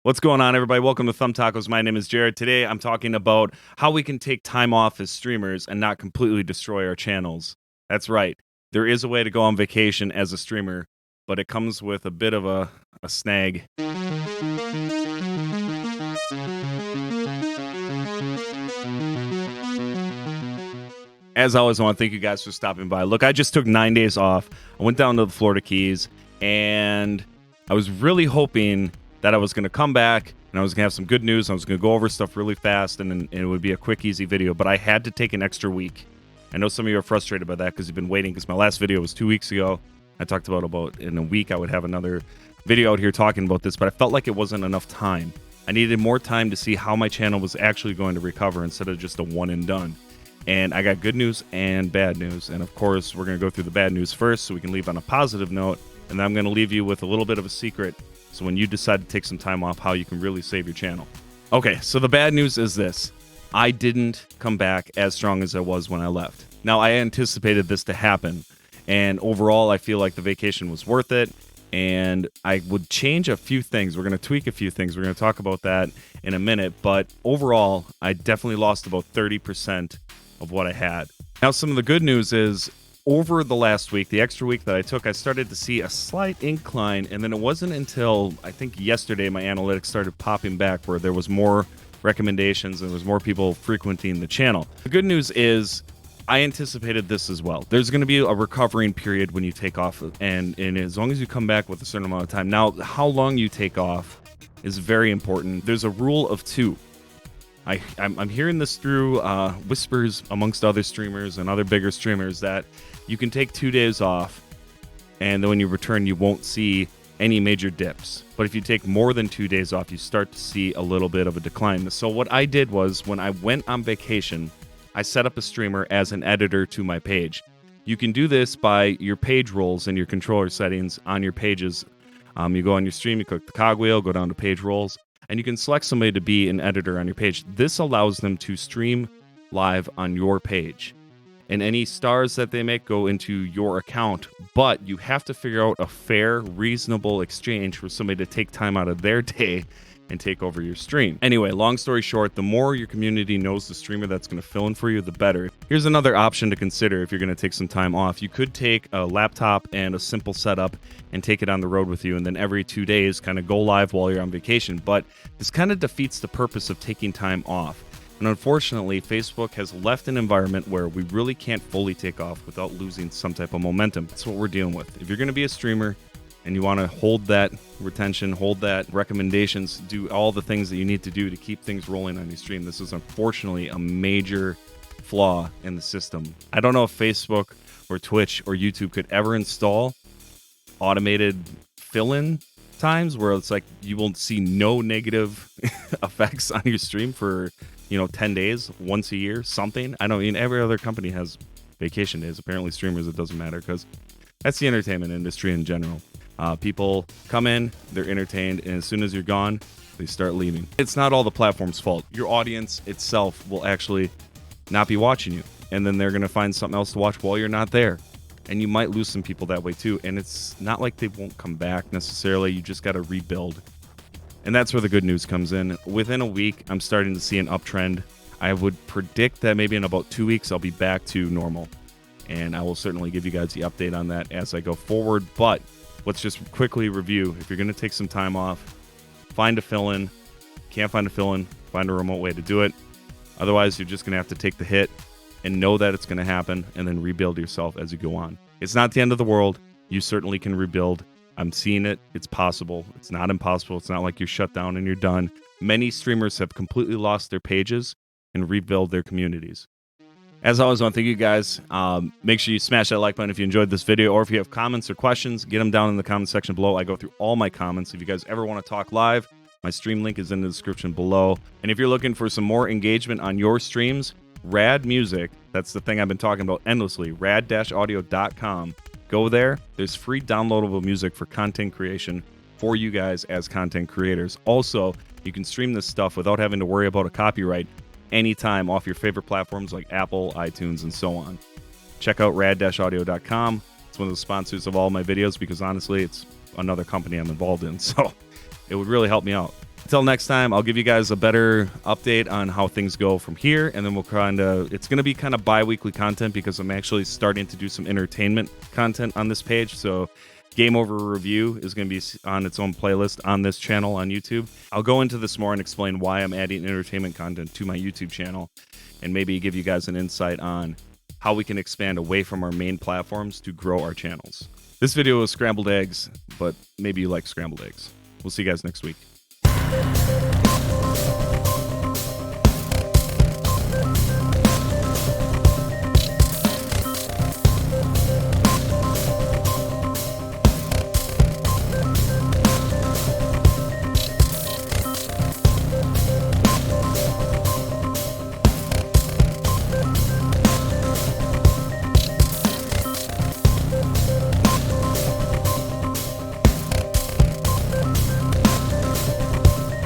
What's going on, everybody? Welcome to Thumb Tacos. My name is Jared. Today, I'm talking about how we can take time off as streamers and not completely destroy our channels. That's right. There is a way to go on vacation as a streamer, but it comes with a bit of a snag. As always, I want to thank you guys for stopping by. Look, I just took 9 days off. I went down to the Florida Keys, and I was really hoping that I was going to come back and I was going to have some good news. I was going to go over stuff really fast, and it would be a quick, easy video. But I had to take an extra week. I know some of you are frustrated by that because you've been waiting, because my last video was 2 weeks ago. I talked about in a week I would have another video out here talking about this, but I felt like it wasn't enough time. I needed more time to see how my channel was actually going to recover instead of just a one and done. And I got good news and bad news. And of course, we're going to go through the bad news first so we can leave on a positive note. And then I'm going to leave you with a little bit of a secret. So when you decide to take some time off, how you can really save your channel. Okay, so the bad news is this. I didn't come back as strong as I was when I left. Now, I anticipated this to happen. And overall, I feel like the vacation was worth it. And I would change a few things. We're going to tweak a few things. We're going to talk about that in a minute. But overall, I definitely lost about 30% of what I had. Now, some of the good news is over the last week, the extra week that I took, I started to see a slight incline, and then it wasn't until I think yesterday my analytics started popping back where there was more recommendations and there was more people frequenting the channel. The good news is I anticipated this as well. There's going to be a recovering period when you take off, and as long as you come back with a certain amount of time. Now, how long you take off is very important. There's a rule of two. I'm hearing this through whispers amongst other streamers and other bigger streamers that you can take 2 days off, and then when you return, you won't see any major dips. But if you take more than 2 days off, you start to see a little bit of a decline. So what I did was, when I went on vacation, I set up a streamer as an editor to my page. You can do this by your page roles and your controller settings on your pages. You go on your stream, you click the cogwheel, go down to page roles, and you can select somebody to be an editor on your page. This allows them to stream live on your page. And any stars that they make go into your account. But you have to figure out a fair, reasonable exchange for somebody to take time out of their day and take over your stream. Anyway, long story short, the more your community knows the streamer that's going to fill in for you, the better. Here's another option to consider if you're going to take some time off. You could take a laptop and a simple setup and take it on the road with you, and then every 2 days kind of go live while you're on vacation. But this kind of defeats the purpose of taking time off. And unfortunately, Facebook has left an environment where we really can't fully take off without losing some type of momentum. That's what we're dealing with. If you're going to be a streamer and you want to hold that retention, hold that recommendations, do all the things that you need to do to keep things rolling on your stream, this is unfortunately a major flaw in the system. I don't know if Facebook or Twitch or YouTube could ever install automated fill-in times where it's like you will see no negative effects on your stream for 10 days, once a year, something. I know every other company has vacation days. Apparently streamers, it doesn't matter, because that's the entertainment industry in general. People come in, they're entertained, and as soon as you're gone, they start leaving. It's not all the platform's fault. Your audience itself will actually not be watching you, and then they're going to find something else to watch while you're not there. And you might lose some people that way too, and it's not like they won't come back necessarily. You just got to rebuild. And that's where the good news comes in. Within a week, I'm starting to see an uptrend. I would predict that maybe in about 2 weeks, I'll be back to normal. And I will certainly give you guys the update on that as I go forward. But let's just quickly review. If you're going to take some time off, find a fill-in. Can't find a fill-in, find a remote way to do it. Otherwise, you're just going to have to take the hit and know that it's going to happen, and then rebuild yourself as you go on. It's not the end of the world. You certainly can rebuild. I'm seeing it. It's possible. It's not impossible. It's not like you're shut down and you're done. Many streamers have completely lost their pages and rebuild their communities. As always, I want to thank you guys. Make sure you smash that like button if you enjoyed this video, or if you have comments or questions, get them down in the comment section below. I go through all my comments. If you guys ever want to talk live, my stream link is in the description below. And if you're looking for some more engagement on your streams, Rad Music, that's the thing I've been talking about endlessly, rad-audio.com. Go there. There's free downloadable music for content creation for you guys as content creators. Also, you can stream this stuff without having to worry about a copyright anytime off your favorite platforms like Apple, iTunes, and so on. Check out rad-audio.com. It's one of the sponsors of all my videos because honestly, it's another company I'm involved in. So it would really help me out. Until next time, I'll give you guys a better update on how things go from here, and then we'll it's going to be kind of bi-weekly content because I'm actually starting to do some entertainment content on this page. So Game Over Review is going to be on its own playlist on this channel on YouTube. I'll go into this more and explain why I'm adding entertainment content to my YouTube channel, and maybe give you guys an insight on how we can expand away from our main platforms to grow our channels. This video was scrambled eggs, but maybe you like scrambled eggs. We'll see you guys next week.